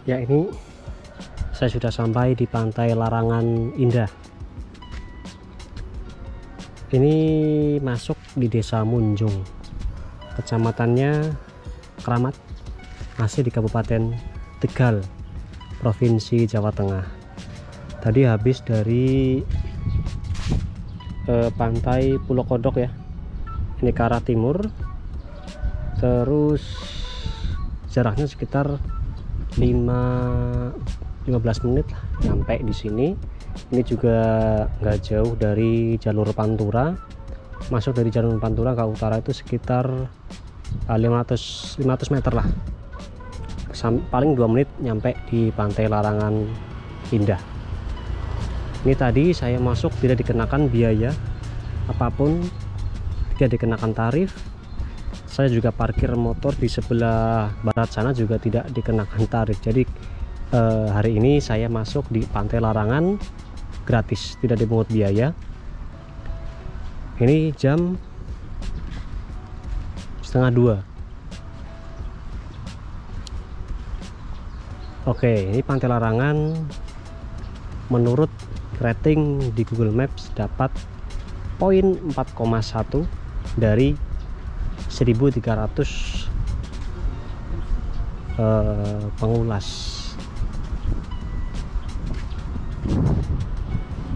Ya, ini saya sudah sampai di Pantai Larangan Indah. Ini masuk di Desa Munjung, kecamatannya Kramat, masih di Kabupaten Tegal, Provinsi Jawa Tengah. Tadi habis dari pantai Pulau Kodok ya, ini ke arah timur, terus jaraknya sekitar 15 menit lah nyampe di sini. Ini juga nggak jauh dari jalur Pantura. Masuk dari jalur Pantura ke utara itu sekitar 500 meter lah, paling 2 menit nyampe di Pantai Larangan Indah. Ini tadi saya masuk tidak dikenakan biaya apapun, tidak dikenakan tarif. Saya juga parkir motor di sebelah barat sana juga tidak dikenakan tarif. Jadi hari ini saya masuk di Pantai Larangan gratis, tidak dipungut biaya. Ini jam 1:30. Oke, ini Pantai Larangan menurut rating di Google Maps dapat poin 4,1 dari 1300 pengulas.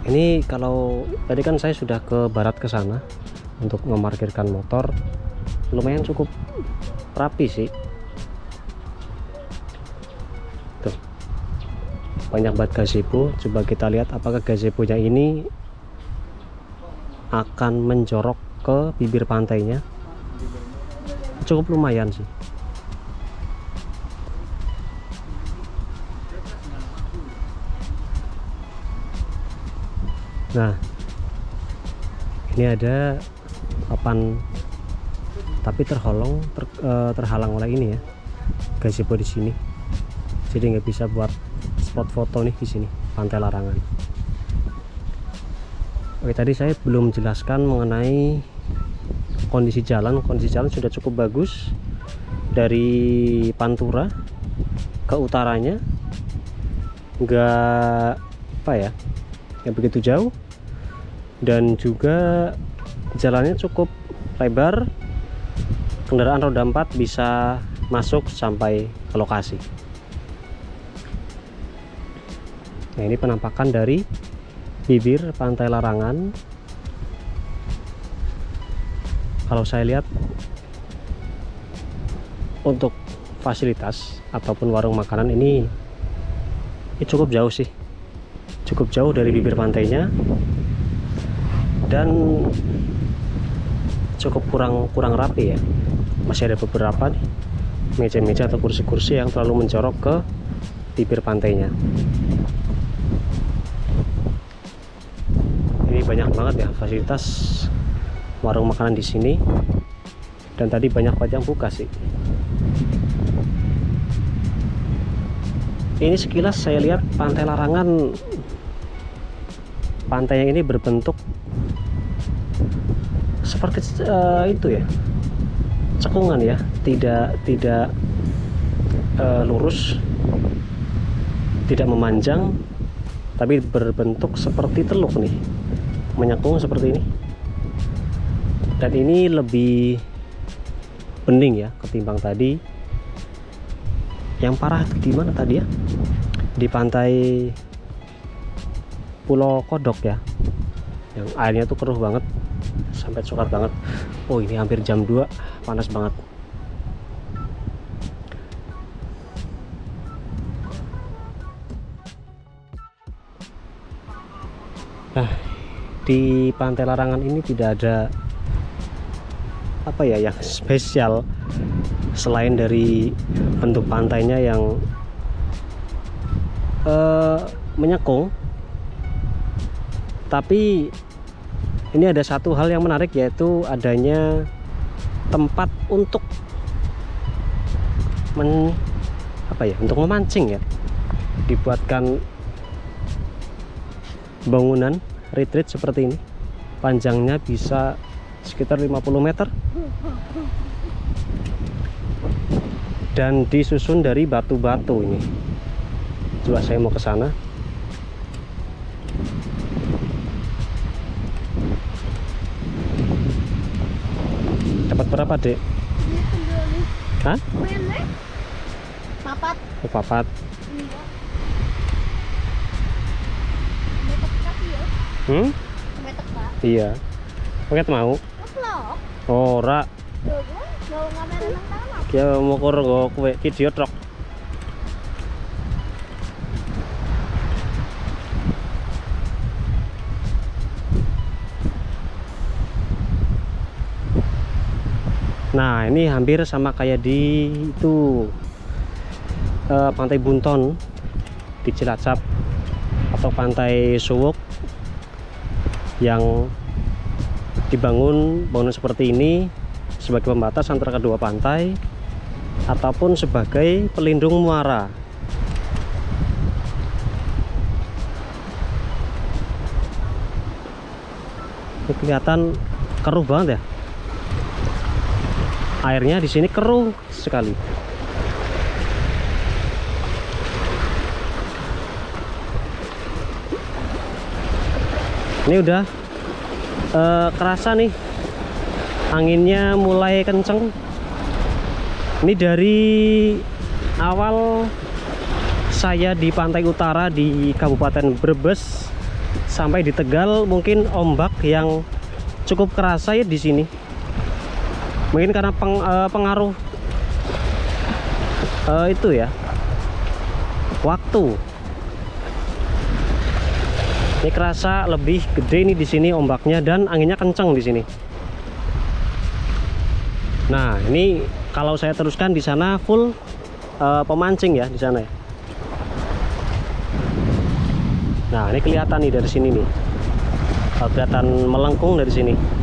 Ini kalau tadi kan saya sudah ke barat ke sana untuk memarkirkan motor, lumayan cukup rapi sih. Tuh, banyak banget gazebo. Coba kita lihat apakah gazebo-nya ini akan menjorok ke bibir pantainya. Cukup lumayan sih. Nah, ini ada papan tapi terhalang oleh ini ya, gazebo di sini. Jadi nggak bisa buat spot foto nih di sini, Pantai Larangan. Oke, tadi saya belum jelaskan mengenai kondisi jalan. Kondisi jalan sudah cukup bagus. Dari Pantura ke utaranya nggak begitu jauh, dan juga jalannya cukup lebar. Kendaraan roda 4 bisa masuk sampai ke lokasi. Nah, ini penampakan dari bibir Pantai Larangan. Kalau saya lihat untuk fasilitas ataupun warung makanan ini cukup jauh sih, cukup jauh dari bibir pantainya, dan cukup kurang rapi ya. Masih ada beberapa nih meja-meja atau kursi-kursi yang terlalu menjorok ke bibir pantainya. Ini banyak banget ya fasilitas warung makanan di sini, dan tadi banyak yang buka sih. Ini sekilas saya lihat Pantai Larangan, pantainya ini berbentuk seperti itu ya, cekungan ya, tidak lurus, tidak memanjang, tapi berbentuk seperti teluk nih, menyekung seperti ini. Dan ini lebih bening ya ketimbang tadi. Yang parah itu di mana tadi ya? Di pantai Pulau Kodok ya, yang airnya tuh keruh banget sampai coklat banget. Oh, ini hampir jam 2, panas banget. Nah, di Pantai Larangan ini tidak ada yang spesial selain dari bentuk pantainya yang menyekung. Tapi ini ada satu hal yang menarik, yaitu adanya tempat untuk untuk memancing ya. Dibuatkan bangunan retreat seperti ini, panjangnya bisa sekitar 50 meter, dan disusun dari batu-batu ini. juga saya mau ke sana. Dapat berapa, Dek? Hah? Papat. Oh, papat. Hmm? Iya. Paket mau? Ora. Ya mau karo kowe video truk. Nah, ini hampir sama kayak di itu Pantai Bunton di Cilacap atau Pantai Suwuk yang dibangun bangunan seperti ini sebagai pembatas antara kedua pantai ataupun sebagai pelindung muara. Ini kelihatan keruh banget ya. Airnya di sini keruh sekali. Ini udah kerasa nih anginnya mulai kenceng. Ini dari awal saya di pantai utara di Kabupaten Brebes sampai di Tegal, mungkin ombak yang cukup kerasa ya di sini. Mungkin karena pengaruh itu ya, waktu. Ini kerasa lebih gede nih di sini ombaknya dan anginnya kenceng di sini. Nah, ini kalau saya teruskan di sana full pemancing ya di sana ya. Nah, ini kelihatan nih dari sini nih. Kelihatan melengkung dari sini.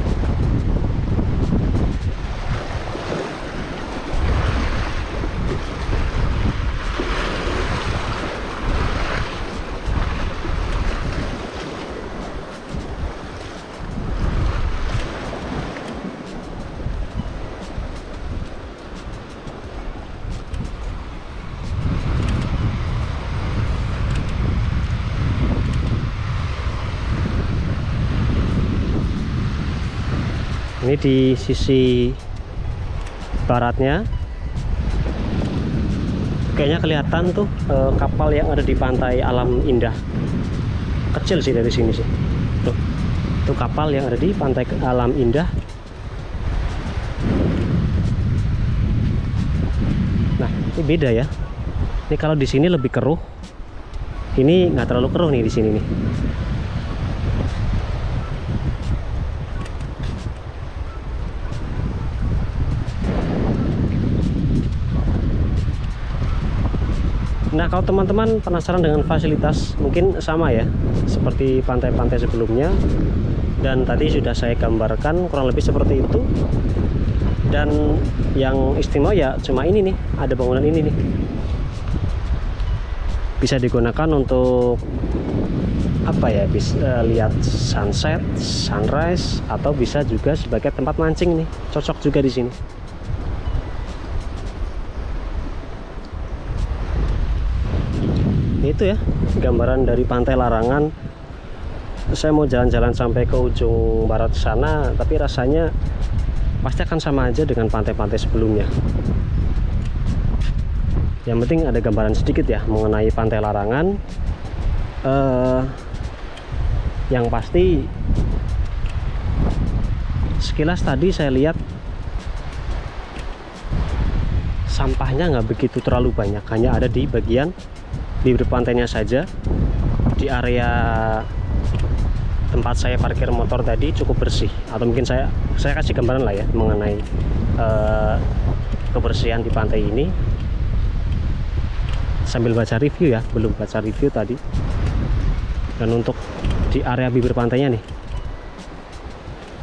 Ini di sisi baratnya kayaknya kelihatan tuh kapal yang ada di Pantai Alam Indah. Kecil sih dari sini sih. Tuh kapal yang ada di Pantai Alam Indah. Nah, ini beda ya. Ini kalau di sini lebih keruh. Ini nggak terlalu keruh nih di sini nih. Nah, kalau teman-teman penasaran dengan fasilitas, mungkin sama ya seperti pantai-pantai sebelumnya, dan tadi sudah saya gambarkan kurang lebih seperti itu. Dan yang istimewa ya cuma ini nih, ada bangunan ini nih, bisa digunakan untuk apa ya, bisa lihat sunset, sunrise, atau bisa juga sebagai tempat mancing nih, cocok juga di sini. Itu ya gambaran dari Pantai Larangan. Saya mau jalan-jalan sampai ke ujung barat sana, tapi rasanya pasti akan sama aja dengan pantai-pantai sebelumnya. Yang penting ada gambaran sedikit ya mengenai Pantai Larangan. Yang pasti sekilas tadi saya lihat sampahnya nggak begitu terlalu banyak, hanya ada di bagian bibir pantainya saja. Di area tempat saya parkir motor tadi cukup bersih, atau mungkin saya kasih gambaran lah ya mengenai kebersihan di pantai ini sambil baca review ya, belum baca review tadi. Dan untuk di area bibir pantainya nih,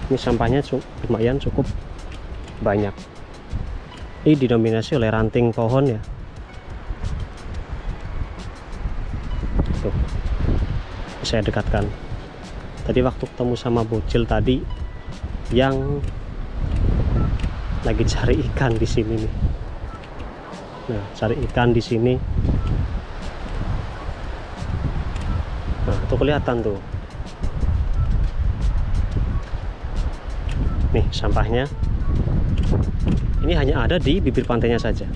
ini sampahnya lumayan cukup banyak. Ini didominasi oleh ranting pohon ya. Tuh, saya dekatkan. Tadi waktu ketemu sama bocil tadi yang lagi cari ikan di sini nih. Nah, cari ikan di sini. tuh kelihatan tuh. Nih sampahnya. Ini hanya ada di bibir pantainya saja.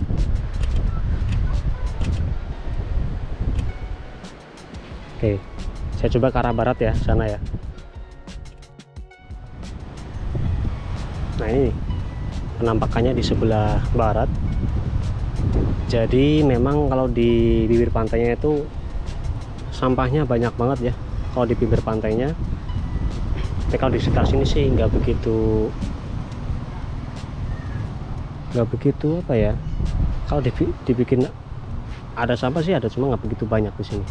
Oke, saya coba ke arah barat ya, sana ya. Nah ini penampakannya di sebelah barat. Jadi memang kalau di bibir pantainya itu sampahnya banyak banget ya. Kalau di bibir pantainya, tapi kalau di sekitar sini sih nggak begitu apa ya. Kalau dibikin ada sampah sih ada, cuma nggak begitu banyak di sini.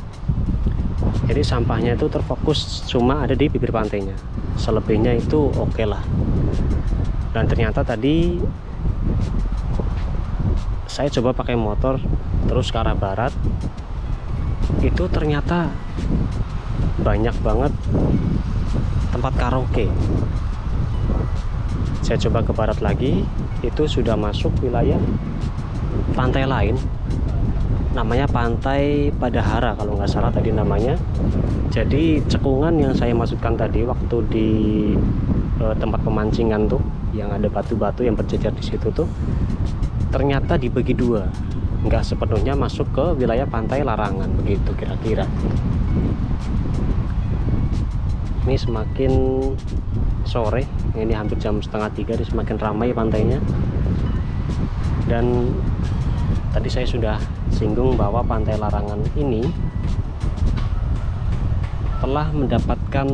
Jadi sampahnya itu terfokus cuma ada di bibir pantainya. Selebihnya itu oke lah. Dan ternyata tadi saya coba pakai motor terus ke arah barat, itu ternyata banyak banget tempat karaoke. Saya coba ke barat lagi, itu sudah masuk wilayah pantai lain, namanya Pantai Padahara kalau nggak salah tadi namanya. Jadi cekungan yang saya maksudkan tadi waktu di tempat pemancingan tuh, yang ada batu-batu yang berjejer di situ tuh, ternyata dibagi dua, nggak sepenuhnya masuk ke wilayah pantai larangan, begitu kira-kira. Ini semakin sore, ini hampir jam 2:30, ini semakin ramai pantainya. Dan tadi saya sudah singgung bahwa pantai larangan ini telah mendapatkan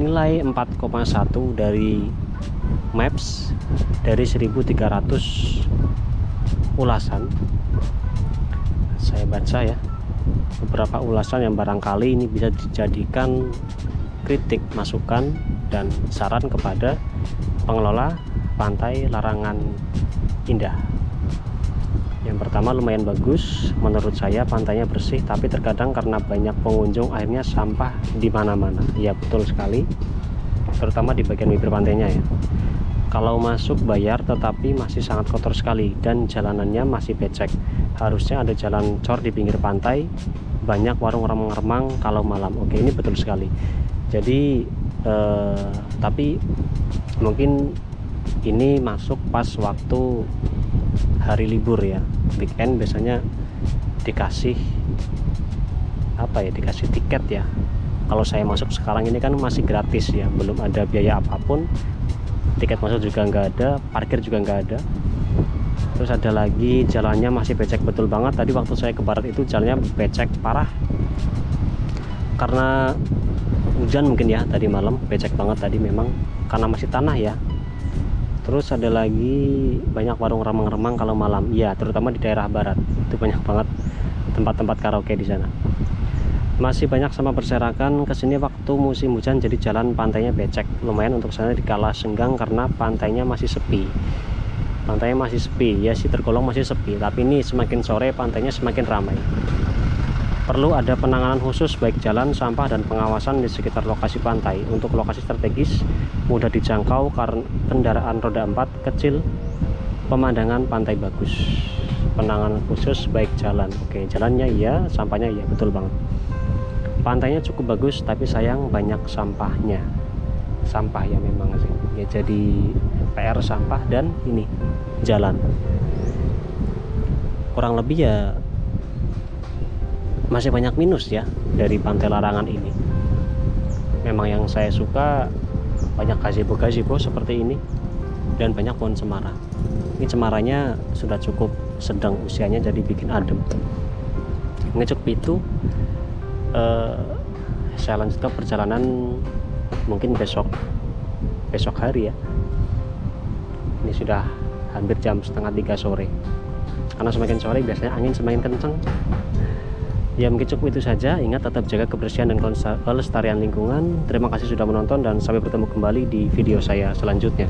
nilai 4,1 dari Maps dari 1300 ulasan. Saya baca ya beberapa ulasan yang barangkali ini bisa dijadikan kritik, masukan, dan saran kepada pengelola Pantai Larangan Indah. Yang pertama, lumayan bagus menurut saya, pantainya bersih, tapi terkadang karena banyak pengunjung akhirnya sampah di mana-mana. Ya betul sekali, terutama di bagian bibir pantainya ya. Kalau masuk bayar, tetapi masih sangat kotor sekali dan jalanannya masih becek. Harusnya ada jalan cor di pinggir pantai, banyak warung remang-remang kalau malam. Oke, ini betul sekali. Jadi tapi mungkin ini masuk pas waktu hari libur ya, weekend biasanya dikasih apa ya, dikasih tiket ya. Kalau saya masuk sekarang ini kan masih gratis ya, belum ada biaya apapun, tiket masuk juga nggak ada, parkir juga nggak ada. Terus ada lagi jalannya masih becek, betul banget. Tadi waktu saya ke barat itu jalannya becek parah karena hujan mungkin ya, tadi malam becek banget tadi memang karena masih tanah ya. Terus ada lagi banyak warung remang-remang kalau malam ya, terutama di daerah barat itu banyak banget tempat-tempat karaoke di sana. Masih banyak sampah berserakan kesini waktu musim hujan, jadi jalan pantainya becek lumayan untuk sana dikala senggang karena pantainya masih sepi. Pantainya masih sepi ya sih, tergolong masih sepi, tapi ini semakin sore pantainya semakin ramai. Perlu ada penanganan khusus baik jalan, sampah, dan pengawasan di sekitar lokasi pantai. Untuk lokasi strategis, mudah dijangkau karena kendaraan roda 4 kecil, pemandangan pantai bagus. Penanganan khusus baik jalan. Oke, jalannya iya, sampahnya iya, betul banget. Pantainya cukup bagus, tapi sayang banyak sampahnya. Sampah ya memang sih. Ya jadi PR sampah dan ini jalan. Kurang lebih ya masih banyak minus ya dari pantai larangan ini. Memang yang saya suka banyak gazebo-gazebo seperti ini dan banyak pohon cemara. Ini cemaranya sudah cukup sedang usianya, jadi bikin adem. Ngecuk itu saya lanjutkan perjalanan mungkin besok hari ya. Ini sudah hampir jam 2:30 sore, karena semakin sore biasanya angin semakin kencang. Ya mungkin cukup itu saja. Ingat tetap jaga kebersihan dan kelestarian lingkungan. Terima kasih sudah menonton dan sampai bertemu kembali di video saya selanjutnya.